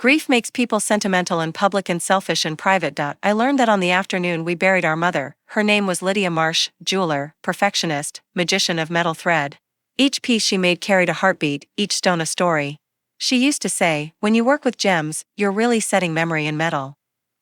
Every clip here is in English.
Grief makes people sentimental in public and selfish in private. I learned that on the afternoon we buried our mother. Her name was Lydia Marsh, jeweler, perfectionist, magician of metal thread. Each piece she made carried a heartbeat, each stone a story. She used to say, when you work with gems, you're really setting memory in metal.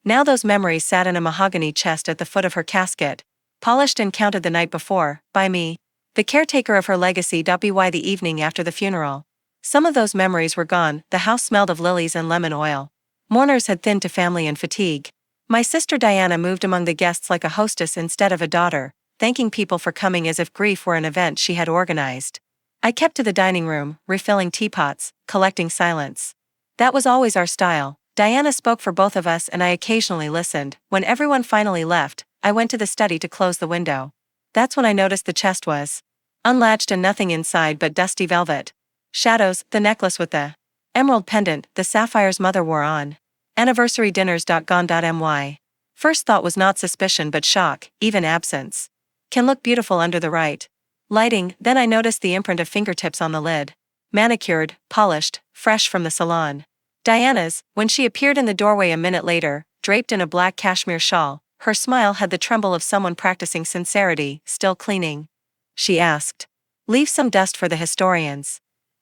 Now those memories sat in a mahogany chest at the foot of her casket, polished and counted the night before, by me, the caretaker of her legacy. By the evening after the funeral, some of those memories were gone. The house smelled of lilies and lemon oil. Mourners had thinned to family and fatigue. My sister Diana moved among the guests like a hostess instead of a daughter, thanking people for coming as if grief were an event she had organized. I kept to the dining room, refilling teapots, collecting silence. That was always our style. Diana spoke for both of us and I occasionally listened. When everyone finally left, I went to the study to close the window. That's when I noticed the chest was unlatched and nothing inside but dusty velvet. Shadows, the necklace with the emerald pendant, the sapphires mother wore on anniversary dinners. Gone.my first thought was not suspicion but shock. Even absence can look beautiful under the right lighting. Then I noticed the imprint of fingertips on the lid. Manicured, polished, fresh from the salon. Diana's. When she appeared in the doorway a minute later, draped in a black cashmere shawl, her smile had the tremble of someone practicing sincerity. Still cleaning? She asked. Leave some dust for the historians.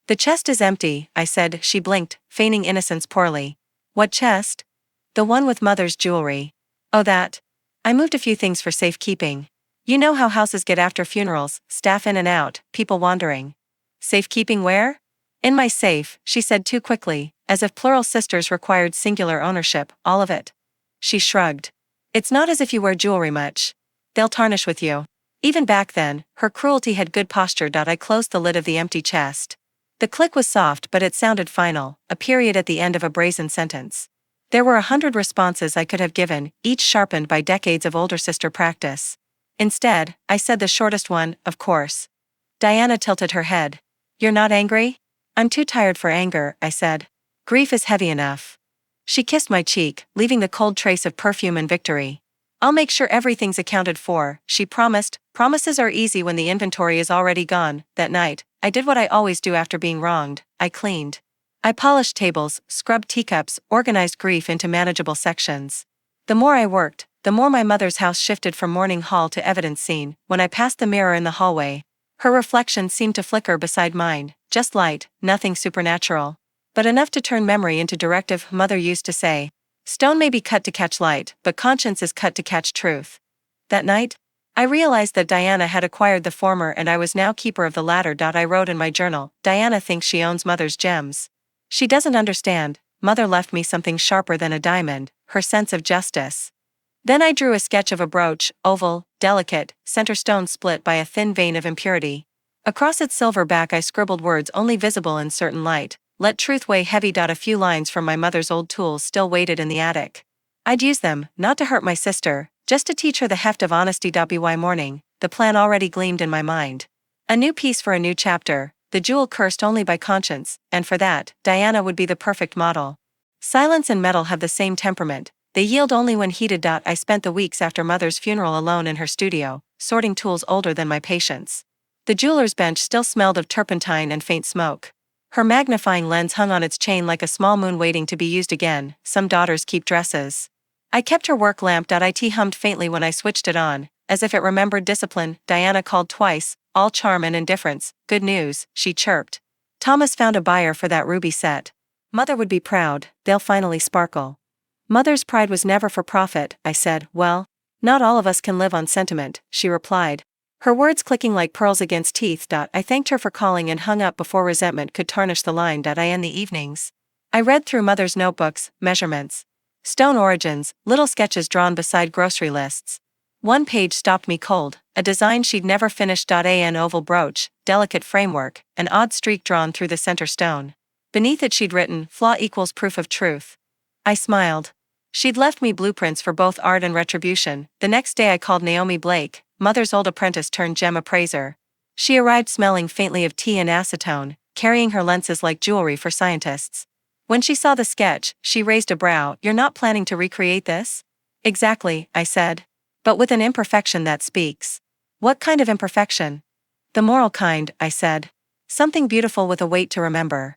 The chest is empty, I said. She blinked, feigning innocence poorly. What chest? The one with mother's jewelry. Oh, that. I moved a few things for safekeeping. You know how houses get after funerals, staff in and out, people wandering. Safekeeping where? In my safe, she said too quickly, as if plural sisters required singular ownership. All of it. She shrugged. It's not as if you wear jewelry much. They'll tarnish with you. Even back then, her cruelty had good posture. I closed the lid of the empty chest. The click was soft but it sounded final, a period at the end of a brazen sentence. There were 100 responses I could have given, each sharpened by decades of older sister practice. Instead, I said the shortest one, of course. Diana tilted her head. You're not angry? I'm too tired for anger, I said. Grief is heavy enough. She kissed my cheek, leaving the cold trace of perfume and victory. I'll make sure everything's accounted for, she promised. Promises are easy when the inventory is already gone. That night, I did what I always do after being wronged. I cleaned. I polished tables, scrubbed teacups, organized grief into manageable sections. The more I worked, the more my mother's house shifted from mourning hall to evidence scene. When I passed the mirror in the hallway, her reflection seemed to flicker beside mine, just light, nothing supernatural, but enough to turn memory into directive. Mother used to say, stone may be cut to catch light, but conscience is cut to catch truth. That night, I realized that Diana had acquired the former and I was now keeper of the latter. I wrote in my journal, Diana thinks she owns mother's gems. She doesn't understand. Mother left me something sharper than a diamond, her sense of justice. Then I drew a sketch of a brooch, oval, delicate, center stone split by a thin vein of impurity. Across its silver back I scribbled words only visible in certain light. Let truth weigh heavy. A few lines from my mother's old tools still waited in the attic. I'd use them, not to hurt my sister, just to teach her the heft of honesty. By morning, the plan already gleamed in my mind. A new piece for a new chapter, the jewel cursed only by conscience, and for that, Diana would be the perfect model. Silence and metal have the same temperament, they yield only when heated. I spent the weeks after mother's funeral alone in her studio, sorting tools older than my patience. The jeweler's bench still smelled of turpentine and faint smoke. Her magnifying lens hung on its chain like a small moon waiting to be used again. Some daughters keep dresses. I kept her work lamp. It hummed faintly when I switched it on, as if it remembered discipline. Diana called twice, all charm and indifference. Good news, she chirped. Thomas found a buyer for that ruby set. Mother would be proud, they'll finally sparkle. Mother's pride was never for profit, I said. Well, not all of us can live on sentiment, she replied. Her words clicking like pearls against teeth. I thanked her for calling and hung up before resentment could tarnish the line. In the evenings, I read through mother's notebooks, measurements, stone origins, little sketches drawn beside grocery lists. One page stopped me cold, a design she'd never finished. An oval brooch, delicate framework, an odd streak drawn through the center stone. Beneath it she'd written, flaw equals proof of truth. I smiled. She'd left me blueprints for both art and retribution. The next day I called Naomi Blake, mother's old apprentice turned gem appraiser. She arrived smelling faintly of tea and acetone, carrying her lenses like jewelry for scientists. When she saw the sketch, she raised a brow. You're not planning to recreate this? Exactly, I said. But with an imperfection that speaks. What kind of imperfection? The moral kind, I said. Something beautiful with a weight to remember.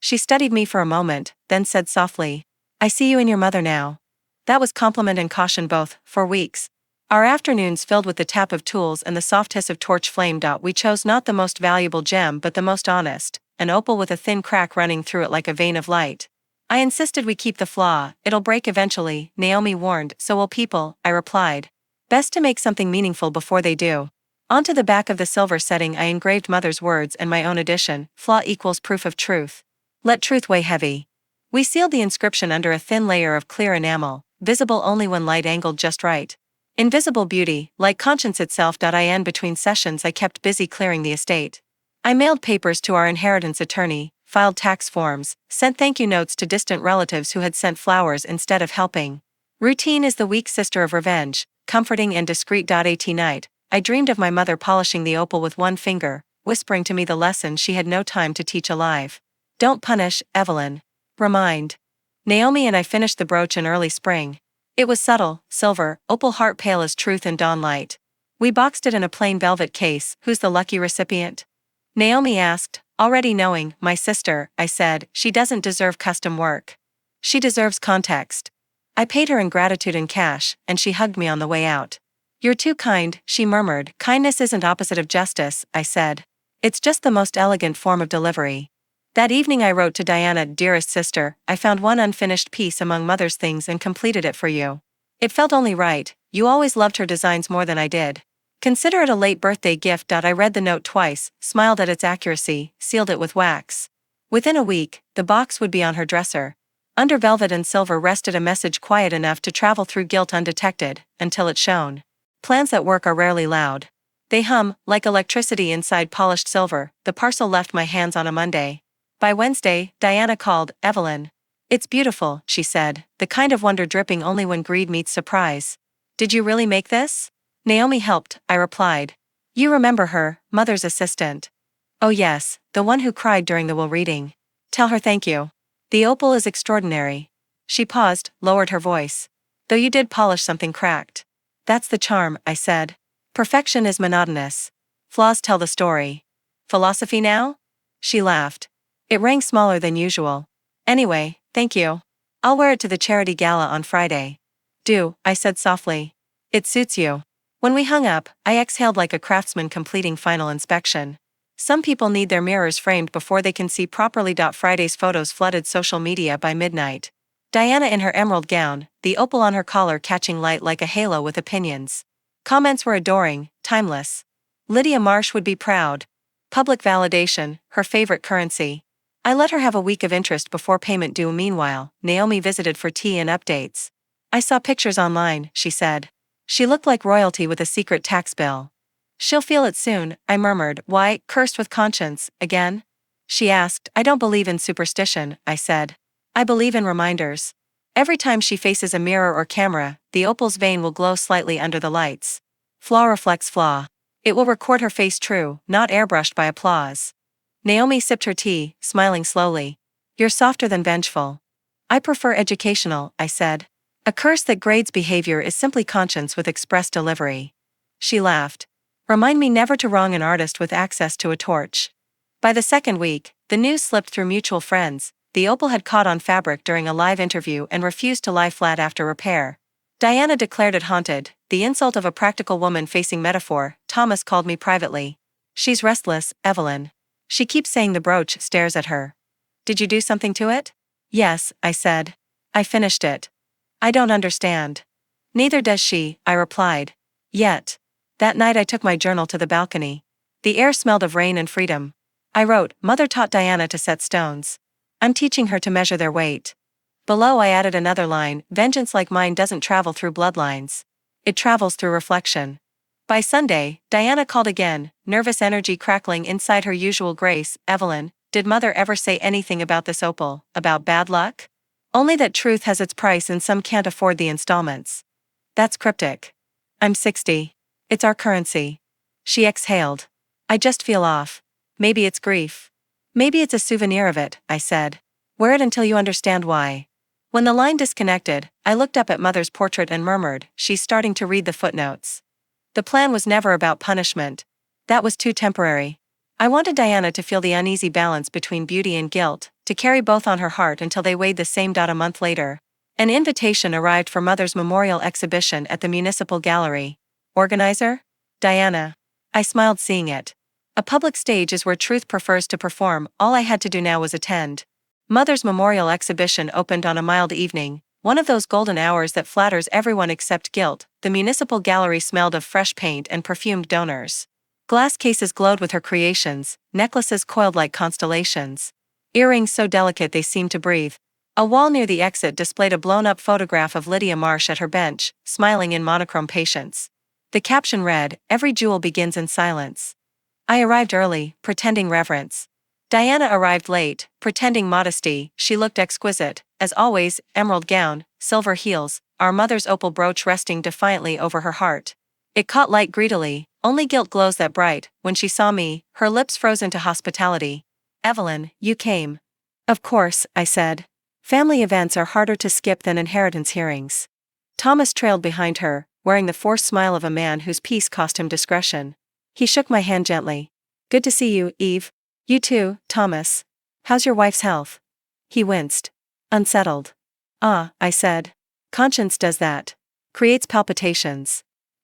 She studied me for a moment, then said softly, I see you in your mother now. That was compliment and caution both, for weeks. Our afternoons filled with the tap of tools and the soft hiss of torch flame. We chose not the most valuable gem but the most honest, an opal with a thin crack running through it like a vein of light. I insisted we keep the flaw, it'll break eventually, Naomi warned, so will people, I replied. Best to make something meaningful before they do. Onto the back of the silver setting I engraved mother's words and my own addition, flaw equals proof of truth. Let truth weigh heavy. We sealed the inscription under a thin layer of clear enamel, visible only when light angled just right. Invisible beauty, like conscience itself. In between sessions I kept busy clearing the estate. I mailed papers to our inheritance attorney, filed tax forms, sent thank you notes to distant relatives who had sent flowers instead of helping. Routine is the weak sister of revenge, comforting and discreet. At night, I dreamed of my mother polishing the opal with one finger, whispering to me the lesson she had no time to teach alive. Don't punish, Evelyn. Remind. Naomi and I finished the brooch in early spring. It was subtle, silver, opal heart pale as truth and dawn light. We boxed it in a plain velvet case. Who's the lucky recipient? Naomi asked, already knowing, my sister, I said, she doesn't deserve custom work. She deserves context. I paid her in gratitude in cash, and she hugged me on the way out. You're too kind, she murmured. Kindness isn't opposite of justice, I said. It's just the most elegant form of delivery. That evening I wrote to Diana, dearest sister, I found one unfinished piece among mother's things and completed it for you. It felt only right, you always loved her designs more than I did. Consider it a late birthday gift. I read the note twice, smiled at its accuracy, sealed it with wax. Within a week, the box would be on her dresser. Under velvet and silver rested a message quiet enough to travel through guilt undetected, until it shone. Plans at work are rarely loud. They hum, like electricity inside polished silver. The parcel left my hands on a Monday. By Wednesday, Diana called, Evelyn. It's beautiful, she said, the kind of wonder dripping only when greed meets surprise. Did you really make this? Naomi helped, I replied. You remember her, mother's assistant. Oh yes, the one who cried during the will reading. Tell her thank you. The opal is extraordinary. She paused, lowered her voice. Though you did polish something cracked. That's the charm, I said. Perfection is monotonous. Flaws tell the story. Philosophy now? She laughed. It rang smaller than usual. Anyway, thank you. I'll wear it to the charity gala on Friday. Do, I said softly. It suits you. When we hung up, I exhaled like a craftsman completing final inspection. Some people need their mirrors framed before they can see properly. Friday's photos flooded social media by midnight. Diana in her emerald gown, the opal on her collar catching light like a halo with opinions. Comments were adoring, timeless. Lydia Marsh would be proud. Public validation, her favorite currency. I let her have a week of interest before payment due. Meanwhile, Naomi visited for tea and updates. I saw pictures online, she said. She looked like royalty with a secret tax bill. She'll feel it soon, I murmured. Why, cursed with conscience, again? She asked. I don't believe in superstition, I said. I believe in reminders. Every time she faces a mirror or camera, the opal's vein will glow slightly under the lights. Flaw reflects flaw. It will record her face true, not airbrushed by applause. Naomi sipped her tea, smiling slowly. You're softer than vengeful. I prefer educational, I said. A curse that grades behavior is simply conscience with express delivery. She laughed. Remind me never to wrong an artist with access to a torch. By the second week, the news slipped through mutual friends. The opal had caught on fabric during a live interview and refused to lie flat after repair. Diana declared it haunted, the insult of a practical woman facing metaphor. Thomas called me privately. She's restless, Evelyn. She keeps saying the brooch stares at her. Did you do something to it? Yes, I said. I finished it. I don't understand. Neither does she, I replied. Yet. That night I took my journal to the balcony. The air smelled of rain and freedom. I wrote, Mother taught Diana to set stones. I'm teaching her to measure their weight. Below I added another line, vengeance like mine doesn't travel through bloodlines. It travels through reflection. By Sunday, Diana called again, nervous energy crackling inside her usual grace. Evelyn, did Mother ever say anything about this opal, about bad luck? Only that truth has its price and some can't afford the installments. That's cryptic. I'm 60. It's our currency. She exhaled. I just feel off. Maybe it's grief. Maybe it's a souvenir of it, I said. Wear it until you understand why. When the line disconnected, I looked up at Mother's portrait and murmured, she's starting to read the footnotes. The plan was never about punishment. That was too temporary. I wanted Diana to feel the uneasy balance between beauty and guilt, to carry both on her heart until they weighed the same. A month later, an invitation arrived for Mother's memorial exhibition at the Municipal Gallery. Organizer? Diana. I smiled seeing it. A public stage is where truth prefers to perform. All I had to do now was attend. Mother's memorial exhibition opened on a mild evening, one of those golden hours that flatters everyone except guilt. The Municipal Gallery smelled of fresh paint and perfumed donors. Glass cases glowed with her creations, necklaces coiled like constellations. Earrings so delicate they seemed to breathe. A wall near the exit displayed a blown-up photograph of Lydia Marsh at her bench, smiling in monochrome patience. The caption read, "Every jewel begins in silence." I arrived early, pretending reverence. Diana arrived late, pretending modesty. She looked exquisite, as always, emerald gown, silver heels, our mother's opal brooch resting defiantly over her heart. It caught light greedily, only guilt glows that bright. When she saw me, her lips froze into hospitality. "Evelyn, you came." "Of course," I said. Family events are harder to skip than inheritance hearings. Thomas trailed behind her, wearing the forced smile of a man whose peace cost him discretion. He shook my hand gently. "Good to see you, Eve." "You too, Thomas. How's your wife's health?" He winced. "Unsettled." "Ah," I said. "Conscience does that. Creates palpitations."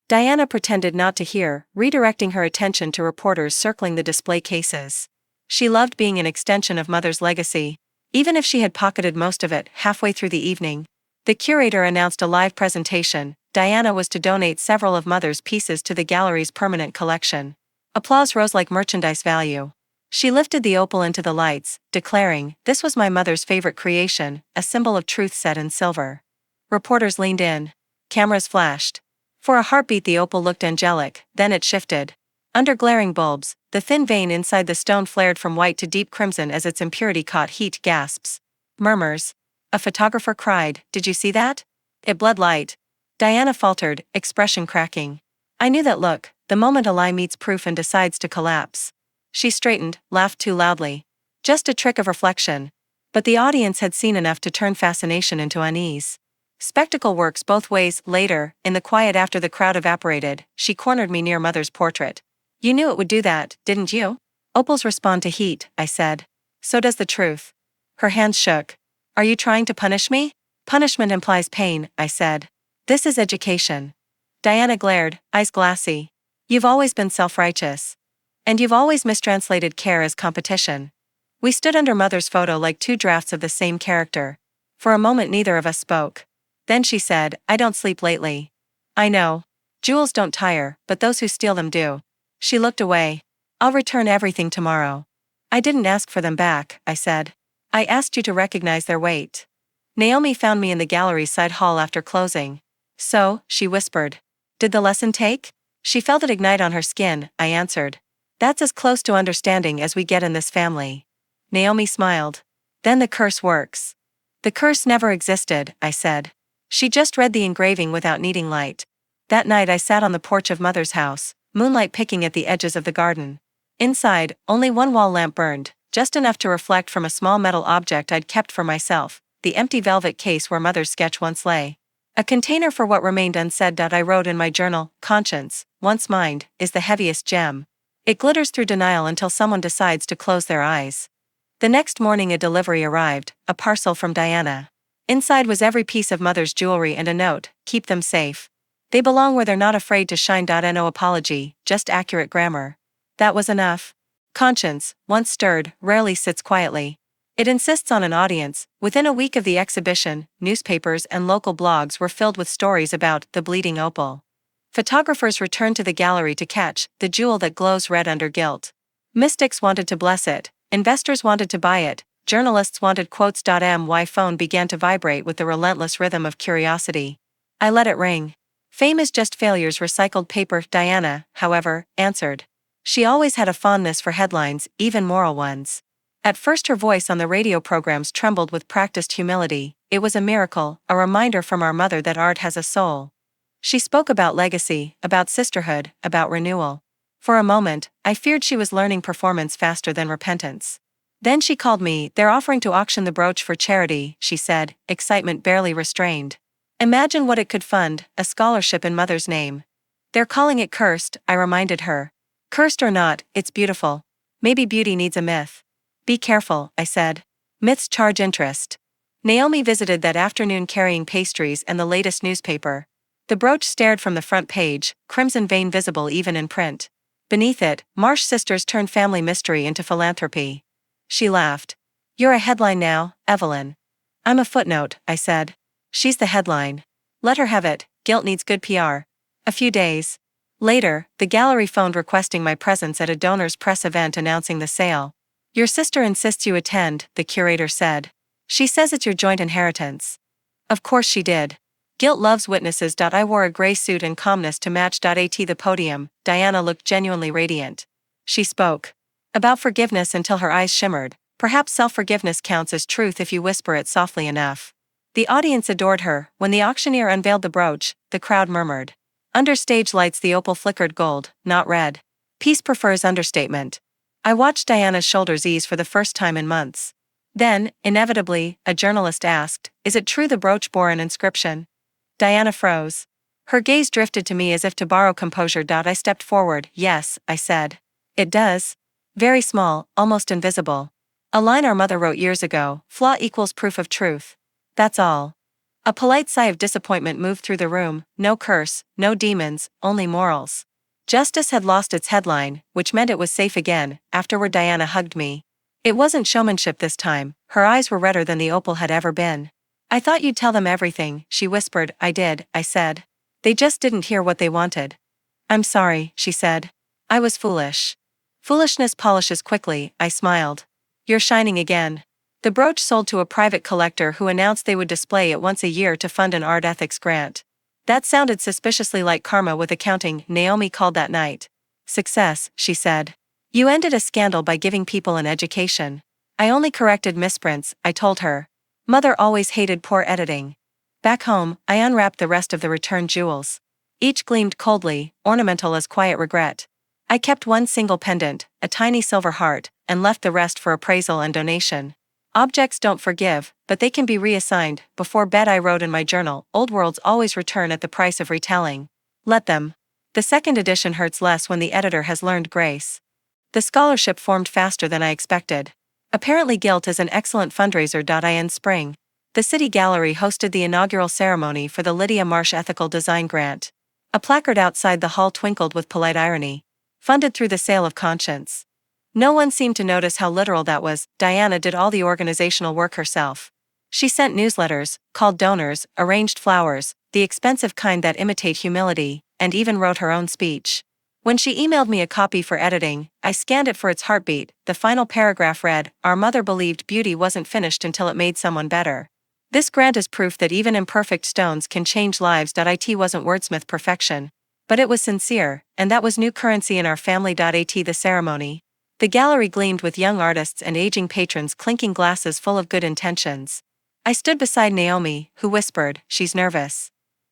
Diana pretended not to hear, redirecting her attention to reporters circling the display cases. She loved being an extension of Mother's legacy. Even if she had pocketed most of it. Halfway through the evening, the curator announced a live presentation. Diana was to donate several of Mother's pieces to the gallery's permanent collection. Applause rose like merchandise value. She lifted the opal into the lights, declaring, "This was my mother's favorite creation, a symbol of truth set in silver." Reporters leaned in. Cameras flashed. For a heartbeat the opal looked angelic, then it shifted. Under glaring bulbs, the thin vein inside the stone flared from white to deep crimson as its impurity caught heat. Gasps. Murmurs. A photographer cried, "Did you see that? It bled light." Diana faltered, expression cracking. I knew that look, the moment a lie meets proof and decides to collapse. She straightened, laughed too loudly. Just a trick of reflection. But the audience had seen enough to turn fascination into unease. Spectacle works both ways. Later, in the quiet after the crowd evaporated, she cornered me near Mother's portrait. "You knew it would do that, didn't you?" "Opals respond to heat," I said. "So does the truth." Her hands shook. "Are you trying to punish me?" "Punishment implies pain," I said. "This is education." Diana glared, eyes glassy. "You've always been self-righteous. And you've always mistranslated care as competition." We stood under Mother's photo like two drafts of the same character. For a moment neither of us spoke. Then she said, "I don't sleep lately." "I know. Jewels don't tire, but those who steal them do." She looked away. "I'll return everything tomorrow." "I didn't ask for them back," I said. "I asked you to recognize their weight." Naomi found me in the gallery's side hall after closing. "So," she whispered. "Did the lesson take?" She felt it ignite on her skin, I answered. "That's as close to understanding as we get in this family." Naomi smiled. "Then the curse works." "The curse never existed," I said. She just read the engraving without needing light. That night I sat on the porch of Mother's house, moonlight picking at the edges of the garden. Inside, only one wall lamp burned, just enough to reflect from a small metal object I'd kept for myself, the empty velvet case where Mother's sketch once lay. A container for what remained unsaid. I wrote in my journal, "Conscience, once mined, is the heaviest gem. It glitters through denial until someone decides to close their eyes." The next morning a delivery arrived, a parcel from Diana. Inside was every piece of Mother's jewelry and a note, "Keep them safe. They belong where they're not afraid to shine." No apology, just accurate grammar. That was enough. Conscience, once stirred, rarely sits quietly. It insists on an audience. Within a week of the exhibition, newspapers and local blogs were filled with stories about the bleeding opal. Photographers returned to the gallery to catch the jewel that glows red under guilt. Mystics wanted to bless it, investors wanted to buy it, journalists wanted quotes. My phone began to vibrate with the relentless rhythm of curiosity. I let it ring. "Fame is just failures recycled paper." Diana, however, answered. She always had a fondness for headlines, even moral ones. At first her voice on the radio programs trembled with practiced humility. It was a miracle, a reminder from our mother that art has a soul. She spoke about legacy, about sisterhood, about renewal. For a moment, I feared she was learning performance faster than repentance. Then she called me. "They're offering to auction the brooch for charity," she said, excitement barely restrained. "Imagine what it could fund, a scholarship in Mother's name." "They're calling it cursed," I reminded her. "Cursed or not, it's beautiful. Maybe beauty needs a myth." "Be careful," I said. Myths charge interest. Naomi visited that afternoon carrying pastries and the latest newspaper. The brooch stared from the front page, crimson vein visible even in print. Beneath it, Marsh sisters turned family mystery into philanthropy. She laughed. You're a headline now, Evelyn. I'm a footnote, I said. She's the headline. Let her have it, guilt needs good PR. A few days later, the gallery phoned requesting my presence at a donors press event announcing the sale. Your sister insists you attend, the curator said. She says it's your joint inheritance. Of course she did. Guilt loves witnesses. I wore a gray suit and calmness to match. At the podium, Diana looked genuinely radiant. She spoke about forgiveness until her eyes shimmered. Perhaps self-forgiveness counts as truth if you whisper it softly enough. The audience adored her. When the auctioneer unveiled the brooch, the crowd murmured. Under stage lights the opal flickered gold, not red. Peace prefers understatement. I watched Diana's shoulders ease for the first time in months. Then, inevitably, a journalist asked, is it true the brooch bore an inscription? Diana froze. Her gaze drifted to me as if to borrow composure. I stepped forward. Yes, I said. It does. Very small, almost invisible. A line our mother wrote years ago, flaw equals proof of truth. That's all. A polite sigh of disappointment moved through the room. No curse, no demons, only morals. Justice had lost its headline, which meant it was safe again. Afterward Diana hugged me. It wasn't showmanship this time. Her eyes were redder than the opal had ever been. I thought you'd tell them everything, she whispered. I did, I said. They just didn't hear what they wanted. I'm sorry, she said. I was foolish. Foolishness polishes quickly, I smiled. You're shining again. The brooch sold to a private collector who announced they would display it once a year to fund an art ethics grant. That sounded suspiciously like karma with accounting, Naomi called that night. Success, she said. You ended a scandal by giving people an education. I only corrected misprints, I told her. Mother always hated poor editing. Back home, I unwrapped the rest of the returned jewels. Each gleamed coldly, ornamental as quiet regret. I kept one single pendant, a tiny silver heart, and left the rest for appraisal and donation. Objects don't forgive, but they can be reassigned. Before bed I wrote in my journal, old worlds always return at the price of retelling. Let them. The second edition hurts less when the editor has learned grace. The scholarship formed faster than I expected. Apparently guilt is an excellent fundraiser. In spring, the City Gallery hosted the inaugural ceremony for the Lydia Marsh Ethical Design Grant. A placard outside the hall twinkled with polite irony. Funded through the sale of conscience. No one seemed to notice how literal that was. Diana did all the organizational work herself. She sent newsletters, called donors, arranged flowers, the expensive kind that imitate humility, and even wrote her own speech. When she emailed me a copy for editing, I scanned it for its heartbeat. The final paragraph read, Our mother believed beauty wasn't finished until it made someone better. This grant is proof that even imperfect stones can change lives. It wasn't wordsmith perfection. But it was sincere, and that was new currency in our family. The ceremony. The gallery gleamed with young artists and aging patrons clinking glasses full of good intentions. I stood beside Naomi, who whispered, She's nervous.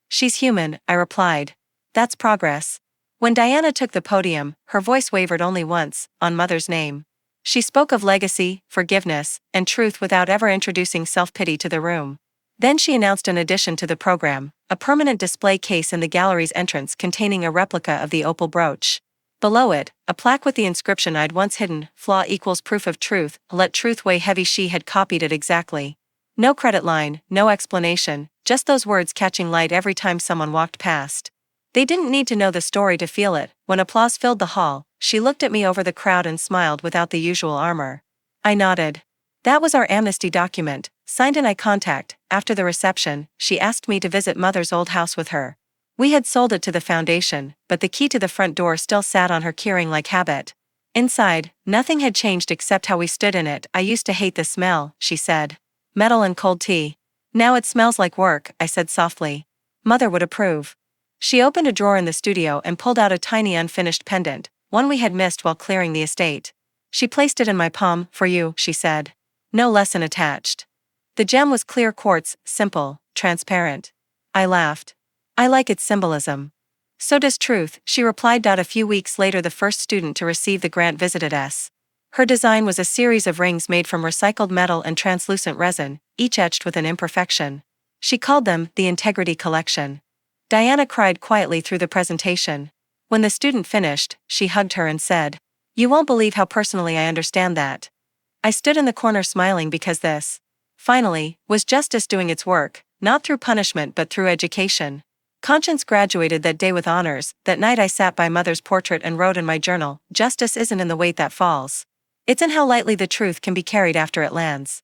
She's human, I replied. That's progress. When Diana took the podium, her voice wavered only once, on Mother's name. She spoke of legacy, forgiveness, and truth without ever introducing self-pity to the room. Then she announced an addition to the program, a permanent display case in the gallery's entrance containing a replica of the opal brooch. Below it, a plaque with the inscription I'd once hidden, flaw equals proof of truth, let truth weigh heavy. She had copied it exactly. No credit line, no explanation, just those words catching light every time someone walked past. They didn't need to know the story to feel it. When applause filled the hall, she looked at me over the crowd and smiled without the usual armor. I nodded. That was our amnesty document, signed in eye contact. After the reception, she asked me to visit Mother's old house with her. We had sold it to the foundation, but the key to the front door still sat on her keyring-like habit. Inside, nothing had changed except how we stood in it. I used to hate the smell, she said. Metal and cold tea. Now it smells like work, I said softly. Mother would approve. She opened a drawer in the studio and pulled out a tiny unfinished pendant, one we had missed while clearing the estate. She placed it in my palm. For you, she said. No lesson attached. The gem was clear quartz, simple, transparent. I laughed. I like its symbolism. So does truth, she replied. A few weeks later the first student to receive the grant visited us. Her design was a series of rings made from recycled metal and translucent resin, each etched with an imperfection. She called them the Integrity Collection. Diana cried quietly through the presentation. When the student finished, she hugged her and said, You won't believe how personally I understand that. I stood in the corner smiling because this, finally, was justice doing its work, not through punishment but through education. Conscience graduated that day with honors. That night I sat by Mother's portrait and wrote in my journal, justice isn't in the weight that falls. It's in how lightly the truth can be carried after it lands.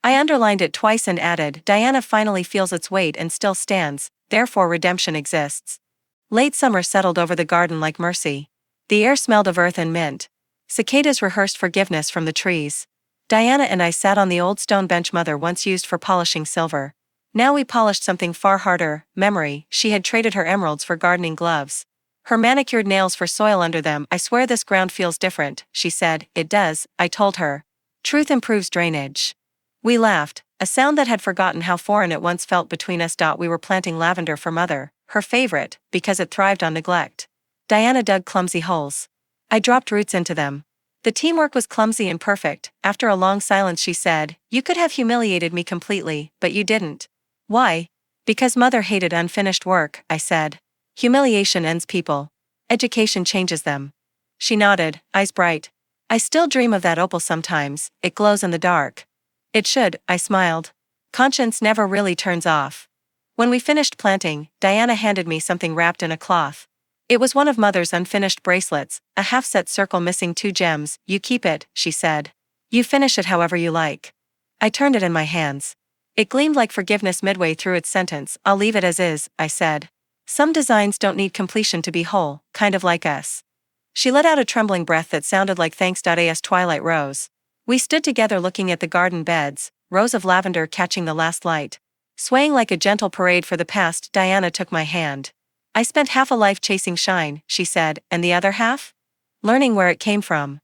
I underlined it twice and added, Diana finally feels its weight and still stands, therefore redemption exists. Late summer settled over the garden like mercy. The air smelled of earth and mint. Cicadas rehearsed forgiveness from the trees. Diana and I sat on the old stone bench Mother once used for polishing silver. Now we polished something far harder, memory. She had traded her emeralds for gardening gloves. Her manicured nails for soil under them. I swear this ground feels different, she said. It does, I told her. Truth improves drainage. We laughed, a sound that had forgotten how foreign it once felt between us. We were planting lavender for Mother, her favorite, because it thrived on neglect. Diana dug clumsy holes. I dropped roots into them. The teamwork was clumsy and perfect. After a long silence she said, you could have humiliated me completely, but you didn't. Why? Because Mother hated unfinished work, I said. Humiliation ends people. Education changes them. She nodded, eyes bright. I still dream of that opal sometimes, it glows in the dark. It should, I smiled. Conscience never really turns off. When we finished planting, Diana handed me something wrapped in a cloth. It was one of Mother's unfinished bracelets, a half-set circle missing 2 gems. You keep it, she said. You finish it however you like. I turned it in my hands. It gleamed like forgiveness midway through its sentence. I'll leave it as is, I said. Some designs don't need completion to be whole, kind of like us. She let out a trembling breath that sounded like thanks. As twilight rose. We stood together looking at the garden beds, rows of lavender catching the last light. Swaying like a gentle parade for the past, Diana took my hand. I spent half a life chasing shine, she said, and the other half? Learning where it came from.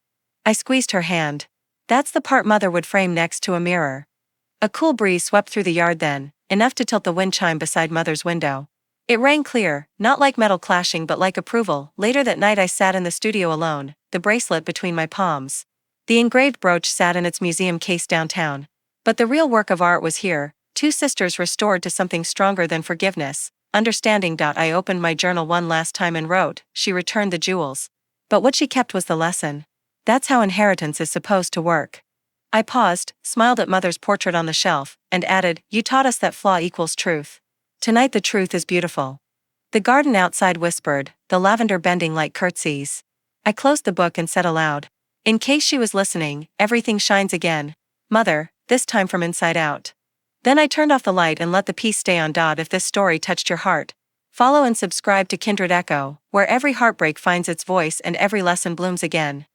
I squeezed her hand. That's the part Mother would frame next to a mirror. A cool breeze swept through the yard then, enough to tilt the wind chime beside Mother's window. It rang clear, not like metal clashing but like approval. Later that night I sat in the studio alone, the bracelet between my palms. The engraved brooch sat in its museum case downtown. But the real work of art was here, 2 sisters restored to something stronger than forgiveness. Understanding. I opened my journal one last time and wrote, she returned the jewels. But what she kept was the lesson. That's how inheritance is supposed to work. I paused, smiled at Mother's portrait on the shelf, and added, you taught us that flaw equals truth. Tonight the truth is beautiful. The garden outside whispered, the lavender bending like curtsies. I closed the book and said aloud, in case she was listening, everything shines again. Mother, this time from inside out. Then I turned off the light and let the piece stay on. If this story touched your heart, follow and subscribe to Kindred Echo, where every heartbreak finds its voice and every lesson blooms again.